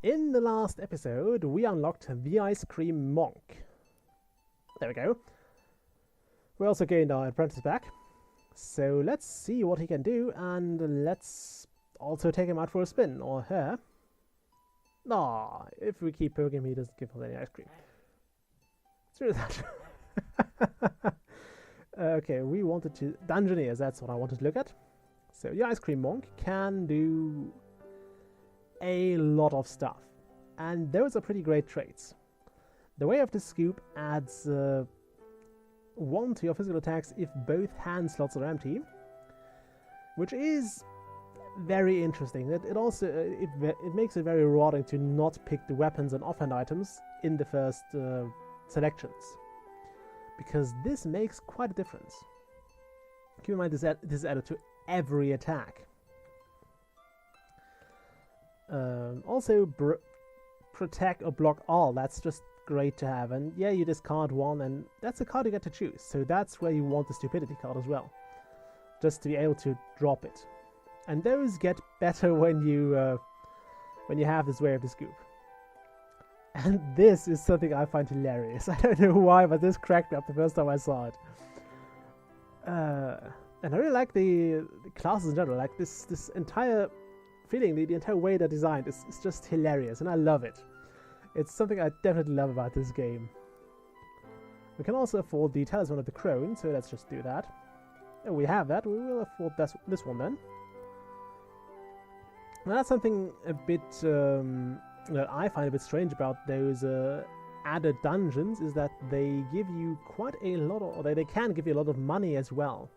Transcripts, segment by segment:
In the last episode, we unlocked the Ice Cream Monk. There we go. We also gained our apprentice back. So let's see what he can do, and let's also take him out for a spin, or her. Nah, if we keep poking him, he doesn't give us any ice cream. Screw that. Okay, we wanted to... Dungeoneers, that's what I wanted to look at. So the Ice Cream Monk can do a lot of stuff, and those are pretty great traits. The Way of the Scoop adds 1 to your physical attacks if both hand slots are empty, which is very interesting. It also it makes it very rewarding to not pick the weapons and offhand items in the first selections, because this makes quite a difference. Keep in mind this is added to every attack. Also, protect or block all, that's just great to have. And yeah, you discard one, and that's a card you get to choose. So that's where you want the stupidity card as well, just to be able to drop it. And those get better when you have this Way of the Scoop. And this is something I find hilarious. I don't know why, but this cracked me up the first time I saw it. And I really like the classes in general. Like this entire feeling, the entire way they're designed is just hilarious, and I love it. It's something I definitely love about this game. We can also afford the Talisman of the Crone, so let's just do that. And we have that, we will afford this one then. Now that's something a bit that I find a bit strange about those added dungeons, is that they give you quite a lot of, or they can give you a lot of money as well,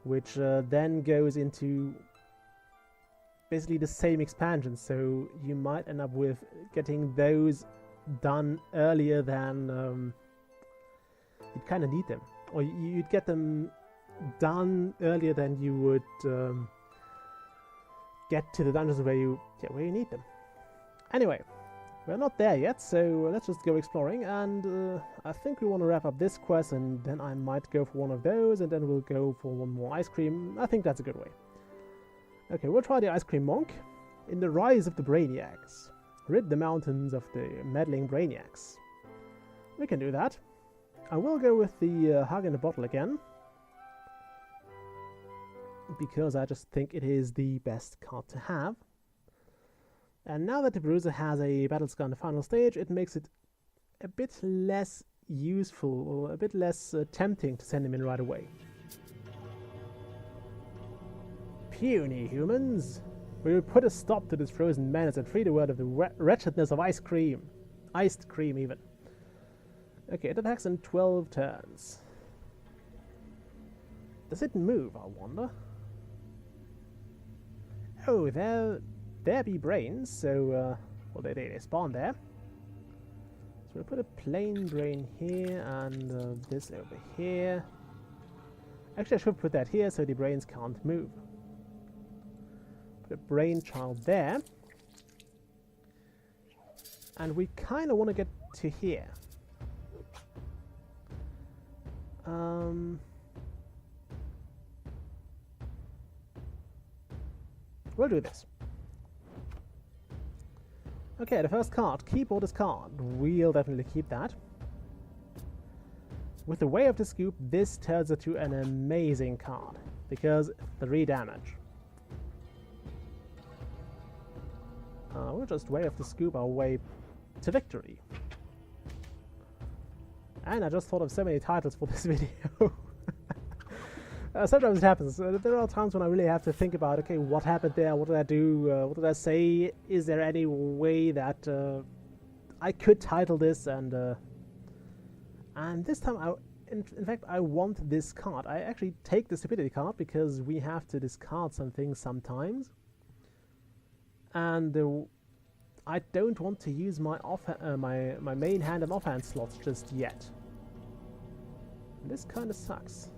which then goes into basically the same expansion, so you might end up with getting those done earlier than you'd kind of need them, or you'd get them done earlier than you would get to the dungeons where you need them. Anyway, we're not there yet, so let's just go exploring, and I think we want to wrap up this quest, and then I might go for one of those, and then we'll go for one more ice cream. I think that's a good way. Okay, we'll try the Ice Cream Monk. In the Rise of the Brainiacs, rid the mountains of the meddling Brainiacs. We can do that. I will go with the Hug in the Bottle again, because I just think it is the best card to have. And now that the Bruiser has a battle scar in the final stage, it makes it a bit less useful, or a bit less tempting to send him in right away. Puny humans! We will put a stop to this frozen menace and free the world of the wretchedness of ice cream. Iced cream, even. Okay, it attacks in 12 turns. Does it move, I wonder? Oh, there be brains, so, well, they spawn there. So we'll put a plain brain here, and this over here. Actually, I should put that here, so the brains can't move. Put a brain child there. And we kind of want to get to here. We'll do this. Okay, the first card, Keyboardist card. We'll definitely keep that. With the Way of the Scoop, this turns into an amazing card, because 3 damage. We'll just Way of the Scoop our way to victory. And I just thought of so many titles for this video. Sometimes it happens. There are times when I really have to think about, okay, what happened there? What did I do? What did I say? Is there any way that I could title this? And this time, in fact, I want this card. I actually take the stupidity card because we have to discard some things sometimes. And I don't want to use my my main hand and offhand slots just yet. And this kind of sucks.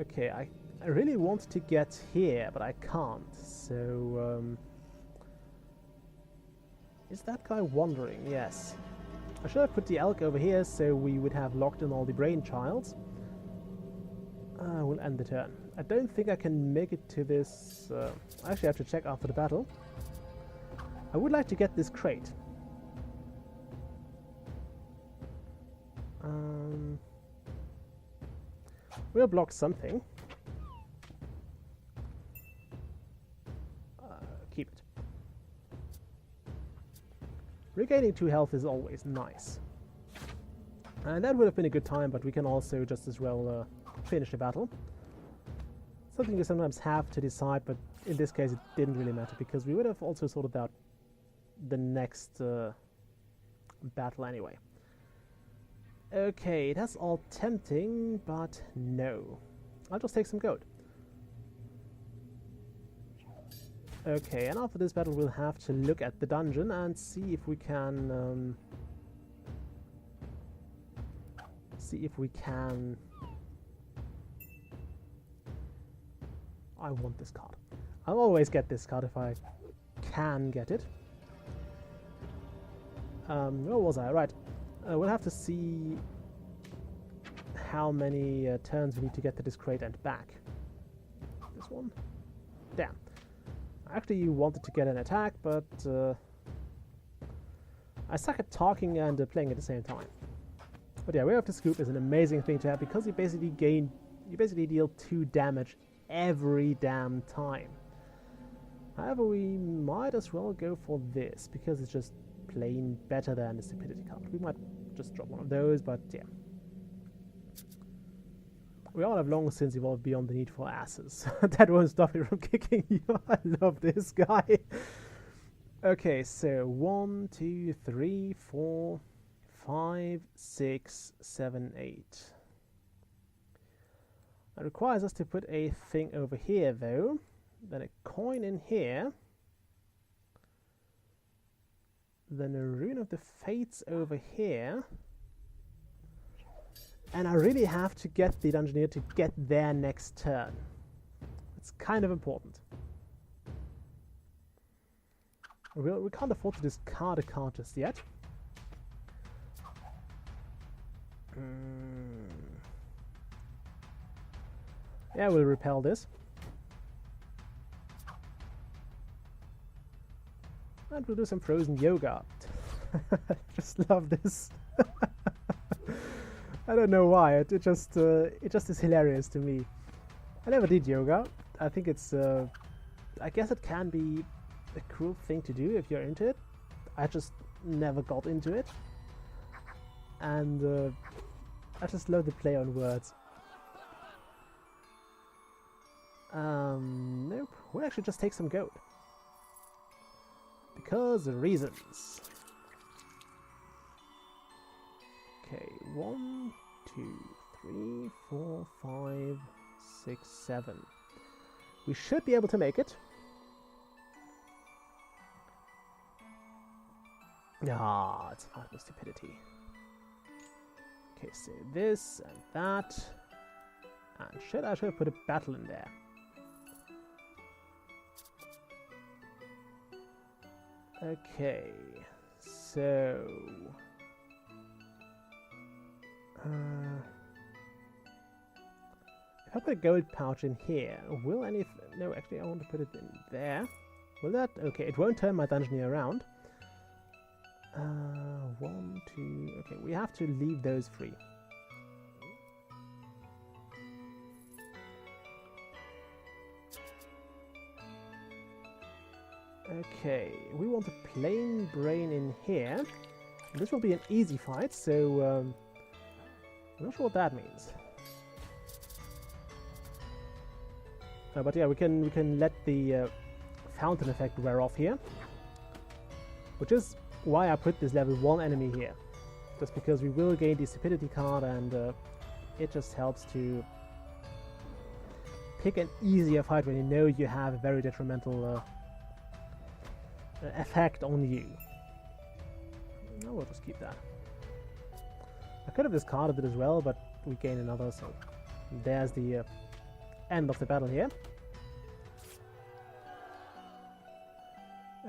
Okay, I really want to get here, but I can't. So, is that guy wandering? Yes. I should have put the elk over here, so we would have locked in all the brain childs. We'll end the turn. I don't think I can make it to this. I actually have to check after the battle. I would like to get this crate. We'll block something. Keep it. Regaining 2 health is always nice. And that would have been a good time, but we can also just as well finish the battle. Something you sometimes have to decide, but in this case it didn't really matter, because we would have also sorted out the next battle anyway. Okay, that's all tempting, but no. I'll just take some gold. Okay, and after this battle we'll have to look at the dungeon and see if we can I want this card. I'll always get this card if I can get it. Where was I? Right. We'll have to see how many turns we need to get to this crate and back. This one? Damn. I actually wanted to get an attack, but I suck at talking and playing at the same time. But yeah, Way of the Scoop is an amazing thing to have, because you basically deal 2 damage every damn time. However, we might as well go for this, because it's just plain better than the stupidity card. We might just drop one of those, but yeah. We all have long since evolved beyond the need for asses. That won't stop me from kicking you. I love this guy. Okay, so 1, 2, 3, 4, 5, 6, 7, 8. That requires us to put a thing over here, though. Then a coin in here. Then a Rune of the Fates over here. And I really have to get the Dungeoneer to get there next turn. It's kind of important. We can't afford to discard a card just yet. Yeah, we'll repel this. And we'll do some frozen yoga. Just love this. I don't know why. It just is hilarious to me. I never did yoga. I think it's I guess it can be a cool thing to do if you're into it. I just never got into it. And I just love the play on words. Nope. We'll actually just take some gold. Because reasons. Okay, 1, 2, 3, 4, 5, 6, 7. We should be able to make it. Ah, it's hard with stupidity. Okay, so this and that. And I should have put a battle in there. Okay, so if I put a gold pouch in here, will anything? No, actually, I want to put it in there. Will that? Okay, it won't turn my Dungeoneer around. 1, 2. Okay, we have to leave those free. Okay, we want a plain brain in here. This will be an easy fight, so I'm not sure what that means. But yeah, we can let the fountain effect wear off here, which is why I put this level 1 enemy here. Just because we will gain the stupidity card, and it just helps to pick an easier fight when you know you have a very detrimental effect on you. No, we'll just keep that. I could have discarded it as well, but we gain another, so there's the end of the battle here.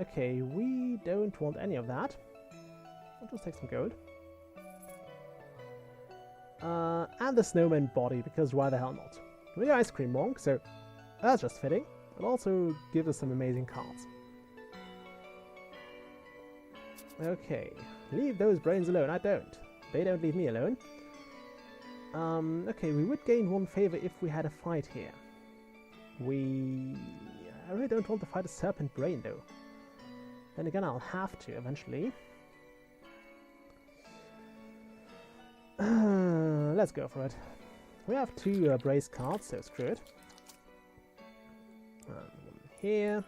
Okay, we don't want any of that. I'll just take some gold. And the snowman body, because why the hell not? With the Ice Cream Monk, so that's just fitting. It'll also give us some amazing cards. Okay, leave those brains alone. I don't. They don't leave me alone. Okay, we would gain 1 favor if we had a fight here. I really don't want to fight a Serpent Brain, though. Then again, I'll have to eventually. Let's go for it. We have 2 brace cards, so screw it. And 1 here.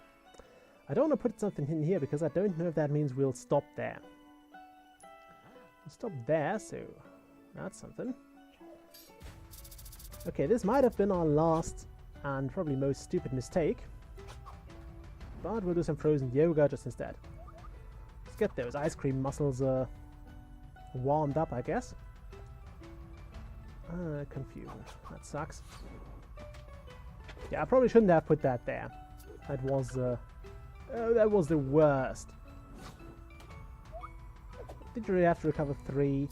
I don't want to put something in here because I don't know if that means we'll stop there. We'll stop there, so that's something. Okay, this might have been our last and probably most stupid mistake. But we'll do some frozen yoga just instead. Let's get those ice cream muscles warmed up, I guess. Confusion. That sucks. Yeah, I probably shouldn't have put that there. That was that was the worst. Did you really have to recover 3?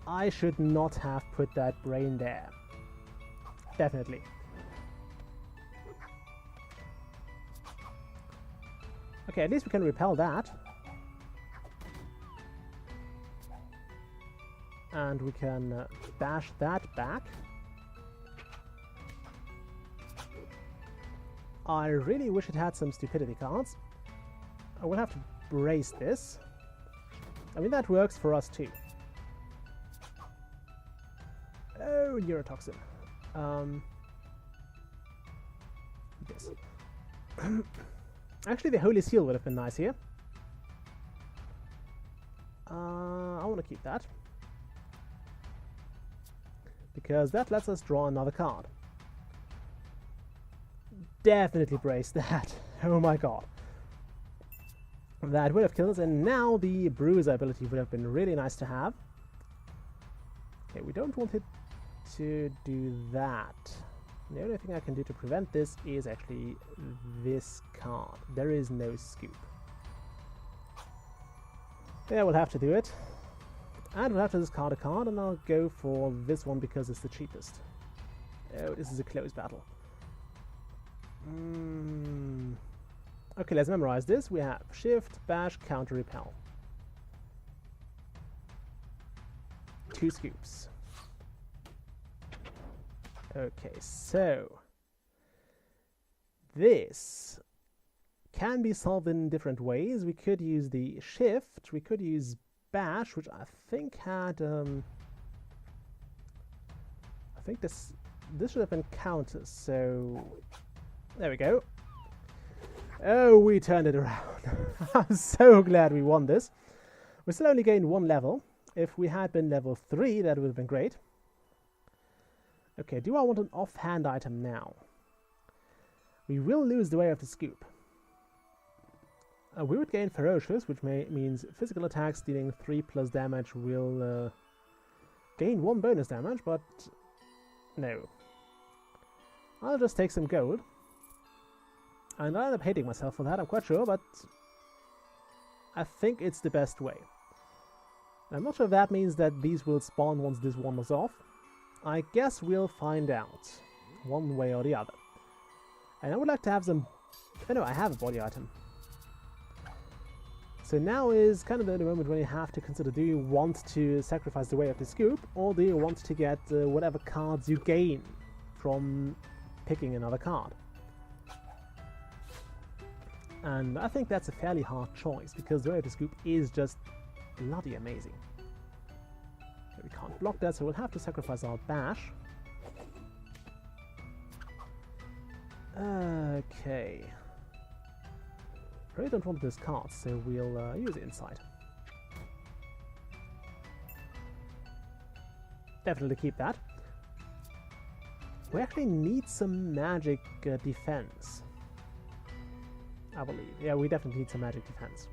I should not have put that brain there. Definitely. Okay, at least we can repel that. And we can bash that back. I really wish it had some stupidity cards. I will have to brace this. I mean, that works for us too. Oh, neurotoxin. This. Actually, the Holy Seal would have been nice here. I want to keep that. Because that lets us draw another card. Definitely brace that. Oh my god. That would have killed us, and now the Bruiser ability would have been really nice to have. Okay, we don't want it to do that. The only thing I can do to prevent this is actually this card. There is no scoop. Yeah, we'll have to do it. And we'll have to discard a card, and I'll go for this one because it's the cheapest. Oh, this is a close battle. Okay, let's memorize this. We have Shift, Bash, Counter, Repel. 2 scoops. Okay, so this can be solved in different ways. We could use the Shift, we could use Bash, which I think had I think this should have been counters, so there we go. Oh, we turned it around. I'm so glad we won this. We still only gained 1 level. If we had been level 3, that would have been great. Okay, do I want an offhand item now? We will lose the way of the scoop. We would gain Ferocious, which means physical attacks dealing 3+ damage will gain 1 bonus damage, but no. I'll just take some gold. And I'll end up hating myself for that, I'm quite sure, but I think it's the best way. I'm not sure if that means that these will spawn once this one is off. I guess we'll find out, one way or the other. And I would like to have some... Oh no, I have a body item. So now is kind of the moment when you have to consider, do you want to sacrifice the way of the scoop, or do you want to get whatever cards you gain from picking another card? And I think that's a fairly hard choice, because the way of the scoop is just bloody amazing. Okay, we can't block that, so we'll have to sacrifice our bash. Okay. Really don't want this card, so we'll use Insight. Definitely keep that. We actually need some magic defense, I believe. Yeah, we definitely need some magic defense.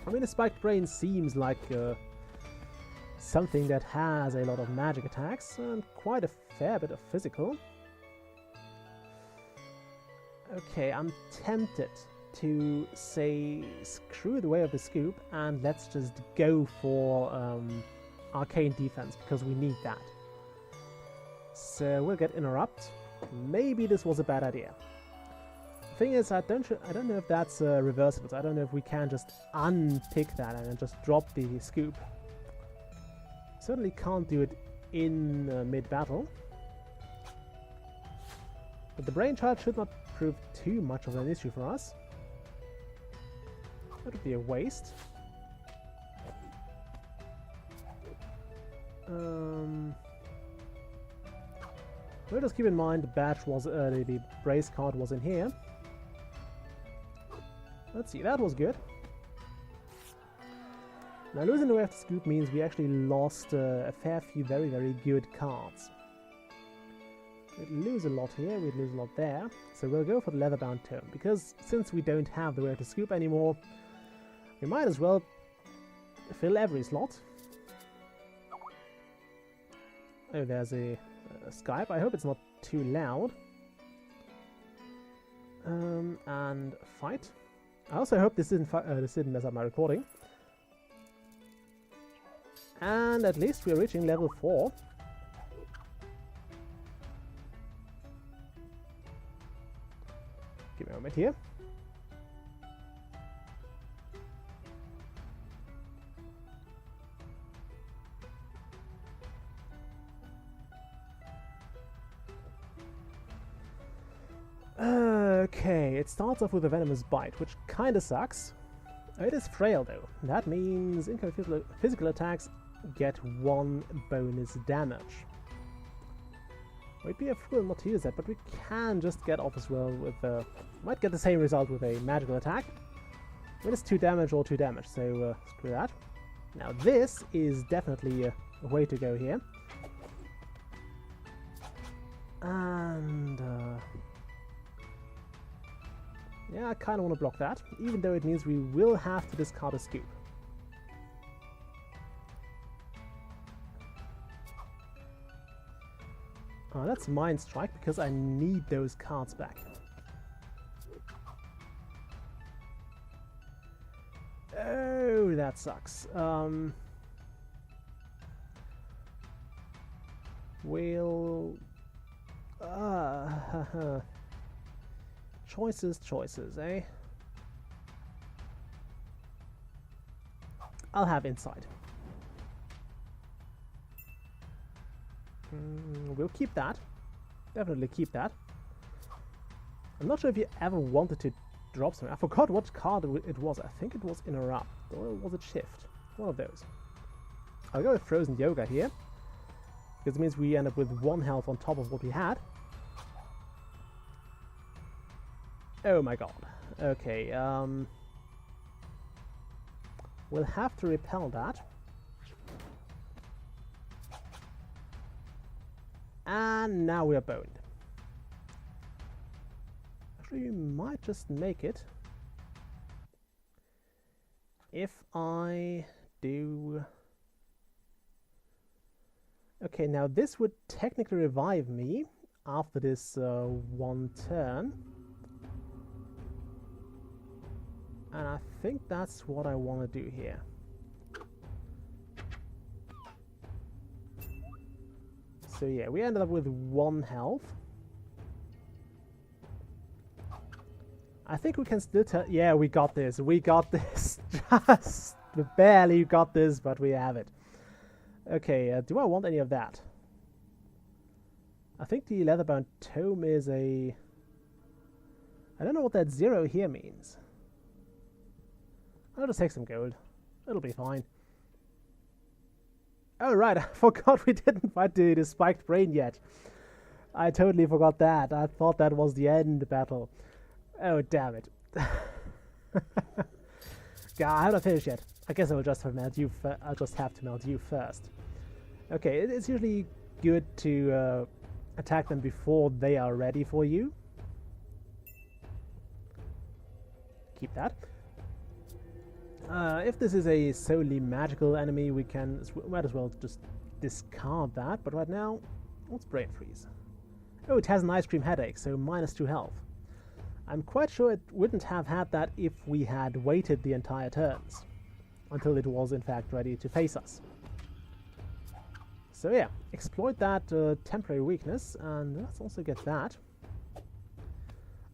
I mean, a Spiked Brain seems like something that has a lot of magic attacks and quite a fair bit of physical. Okay, I'm tempted to say screw the way of the scoop and let's just go for Arcane Defense, because we need that. So we'll get interrupt. Maybe this was a bad idea. The thing is, I don't know if that's reversible. So I don't know if we can just unpick that and then just drop the scoop. Certainly can't do it in mid-battle. But the brainchild should not prove too much of an issue for us. That would be a waste. We'll just keep in mind the badge was the brace card was in here. Let's see, that was good. Now losing the way of the scoop means we actually lost a fair few very, very good cards. We'd lose a lot here, we'd lose a lot there. So we'll go for the leather-bound tome, because since we don't have the way of the scoop anymore, we might as well fill every slot. Oh, there's a Skype. I hope it's not too loud. And fight. I also hope this didn't mess up my recording. And at least we're reaching level 4. Give me a moment here. Okay, it starts off with a venomous bite, which kinda sucks. It is frail though. That means incoming physical attacks get 1 bonus damage. Might be a fool not to use that, but we can just get off as well with might get the same result with a magical attack. When it's 2 damage or 2 damage, so screw that. Now this is definitely a way to go here. And yeah, I kind of want to block that, even though it means we will have to discard a scoop. That's Mind Strike, because I need those cards back. Oh, that sucks. We'll... Choices, eh? I'll have Insight. We'll keep that. Definitely keep that. I'm not sure if you ever wanted to drop something. I forgot what card it was. I think it was Interrupt. Or was it Shift? One of those. I'll go with Frozen Yoga here. Because it means we end up with 1 health on top of what we had. Oh my god. Okay, we'll have to repel that. And now we are boned. Actually, we might just make it. If I do... Okay, now this would technically revive me after this 1 turn. And I think that's what I want to do here. So yeah, we ended up with 1 health. I think we can still tell... Yeah, we got this. We got this. Just barely got this, but we have it. Okay, do I want any of that? I think the leather-bound tome is a... I don't know what that 0 here means. I'll just take some gold. It'll be fine. Oh right, I forgot we didn't fight the spiked brain yet. I totally forgot that. I thought that was the end battle. Oh damn it. Yeah, I haven't finished yet. I guess I'll just melt you. I'll just have to melt you first. Okay, it's usually good to attack them before they are ready for you. Keep that. If this is a solely magical enemy, we might as well just discard that. But right now, let's Brain Freeze. Oh, it has an ice cream headache, so -2 health. I'm quite sure it wouldn't have had that if we had waited the entire turns until it was in fact ready to face us. So yeah, exploit that temporary weakness, and let's also get that.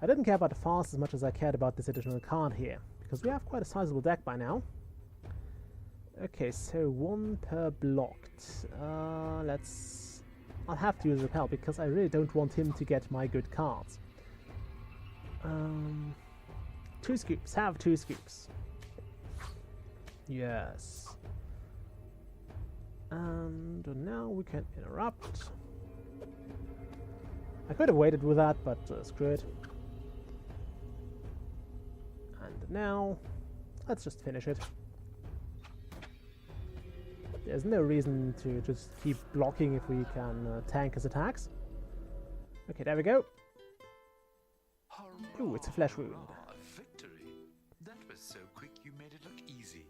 I didn't care about the fast as much as I cared about this additional card here, because we have quite a sizable deck by now. Okay, so 1 per blocked. I'll have to use Repel, because I really don't want him to get my good cards. 2 scoops. Have 2 scoops. Yes. And now we can interrupt. I could have waited with that, but screw it. And now, let's just finish it. There's no reason to just keep blocking if we can tank his attacks. Okay, there we go. Ooh, it's a flesh wound. Victory! That was so quick you made it look easy.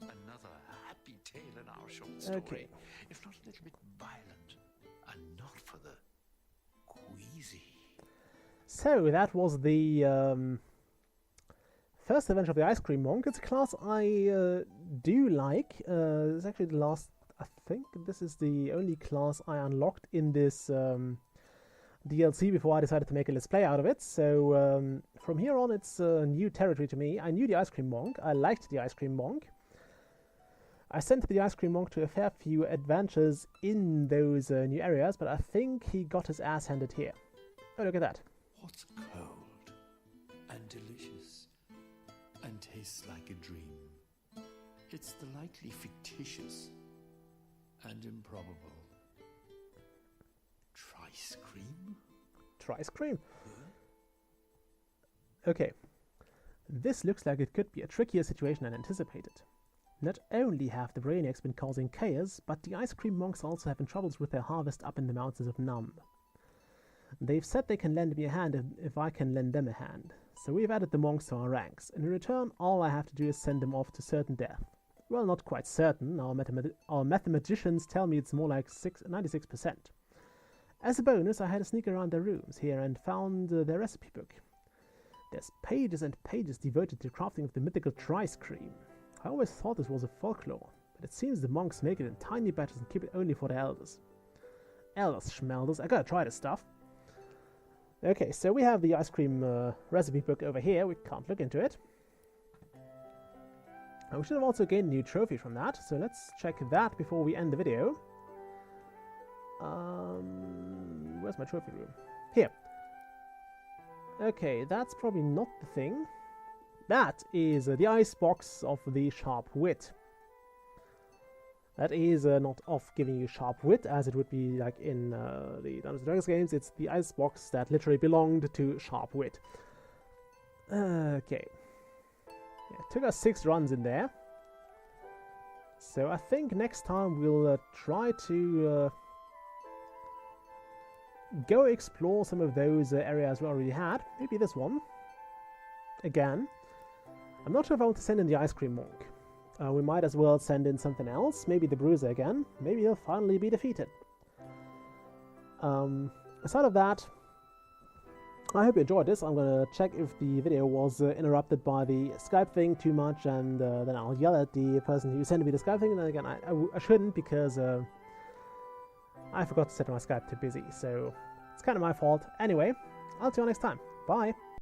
Another happy tale in our short story, Okay. if not a little bit violent, and not for the queasy. So that was the first adventure of the Ice Cream Monk. It's a class I do like. It's actually the last. I think this is the only class I unlocked in this DLC before I decided to make a let's play out of it. So from here on, it's new territory to me. I knew the Ice Cream Monk. I liked the Ice Cream Monk. I sent the Ice Cream Monk to a fair few adventures in those new areas, but I think he got his ass handed here. Oh, look at that. What's cold and delicious and tastes like a dream? It's the lightly fictitious and improbable. Trice cream? Trice cream. Okay. This looks like it could be a trickier situation than anticipated. Not only have the Brainiacs been causing chaos, but the Ice Cream Monks are also having troubles with their harvest up in the mountains of Numb. They've said they can lend me a hand if I can lend them a hand, so we've added the monks to our ranks. In return, all I have to do is send them off to certain death. Well, not quite certain. Our mathematicians tell me it's more like 96%. As a bonus, I had to sneak around their rooms here and found their recipe book. There's pages and pages devoted to crafting of the mythical Trice cream. I always thought this was a folklore, but it seems the monks make it in tiny batches and keep it only for the elders. Elders, schmelders, I gotta try this stuff. Okay, so we have the ice cream recipe book over here. We can't look into it. And we should have also gained a new trophy from that, so let's check that before we end the video. Where's my trophy room? Here. Okay, that's probably not the thing. That is the ice box of the sharp wit. That is not off giving you sharp wit, as it would be like in the Dungeons & Dragons games. It's the ice box that literally belonged to sharp wit. Okay. Yeah, it took us 6 runs in there. So I think next time we'll try to go explore some of those areas we already had. Maybe this one. Again. I'm not sure if I want to send in the Ice Cream Monk. We might as well send in something else. Maybe the Bruiser again. Maybe he'll finally be defeated. Aside of that, I hope you enjoyed this. I'm going to check if the video was interrupted by the Skype thing too much, and then I'll yell at the person who sent me the Skype thing. And then again, I shouldn't, because I forgot to set my Skype to busy. So it's kind of my fault. Anyway, I'll see you next time. Bye.